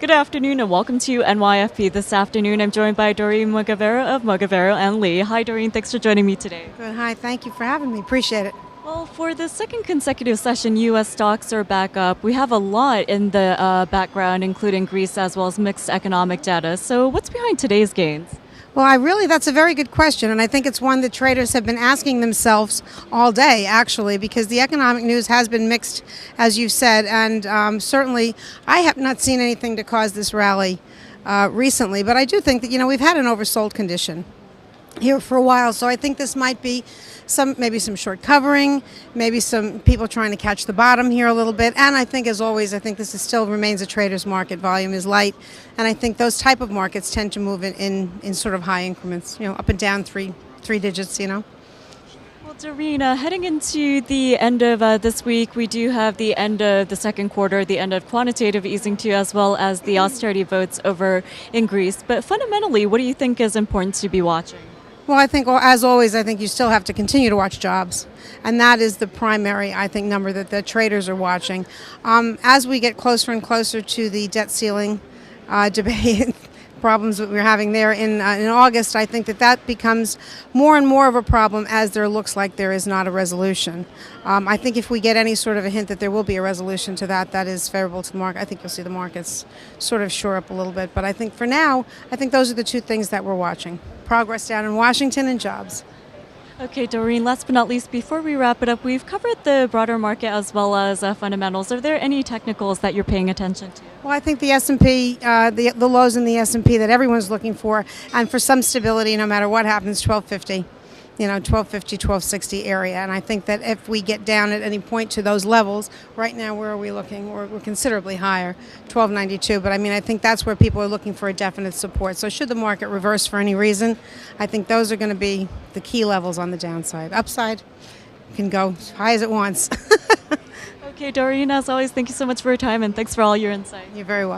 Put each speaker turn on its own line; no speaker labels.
Good afternoon and welcome to NYFP this afternoon. I'm joined by Doreen Mogavero of Mogavero and Lee. Hi Doreen, thanks for joining me today.
Good. Hi, thank you for having me. Appreciate it.
Well, for the second consecutive session, U.S. stocks are back up. We have a lot in the background, including Greece as well as mixed economic data. So what's behind today's gains?
Well, that's a very good question, and I think it's one that traders have been asking themselves all day, actually, because the economic news has been mixed, as you've said, and certainly I have not seen anything to cause this rally recently, but I do think that, we've had an oversold condition here for a while, so I think this might be maybe some short covering, maybe some people trying to catch the bottom here a little bit, and I think, as always, I think this still remains a trader's market. Volume is light, and I think those type of markets tend to move in sort of high increments, up and down three digits.
Well, Doreen, heading into the end of this week, we do have the end of the second quarter, the end of quantitative easing too, as well as the austerity votes over in Greece. But fundamentally, what do you think is important to be watching?
Well, I think, as always, I think you still have to continue to watch jobs. And that is the primary, I think, number that the traders are watching. As we get closer and closer to the debt ceiling debate, problems that we're having there in August, I think that becomes more and more of a problem as there looks like there is not a resolution. I think if we get any sort of a hint that there will be a resolution to that is favorable to the market. I think you'll see the markets sort of shore up a little bit. But I think for now, I think those are the two things that we're watching. Progress down in Washington and jobs.
Okay, Doreen, last but not least, before we wrap it up, we've covered the broader market as well as fundamentals. Are there any technicals that you're paying attention to?
Well, I think the S&P, the lows in the S&P that everyone's looking for, and for some stability, no matter what happens, 1250. 1250, 1260 area. And I think that if we get down at any point to those levels, right now, where are we looking? We're considerably higher, 1292. But I think that's where people are looking for a definite support. So should the market reverse for any reason, I think those are going to be the key levels on the downside. Upside can go as high as it wants.
Okay, Doreen, as always, thank you so much for your time and thanks for all your insight.
You're very welcome.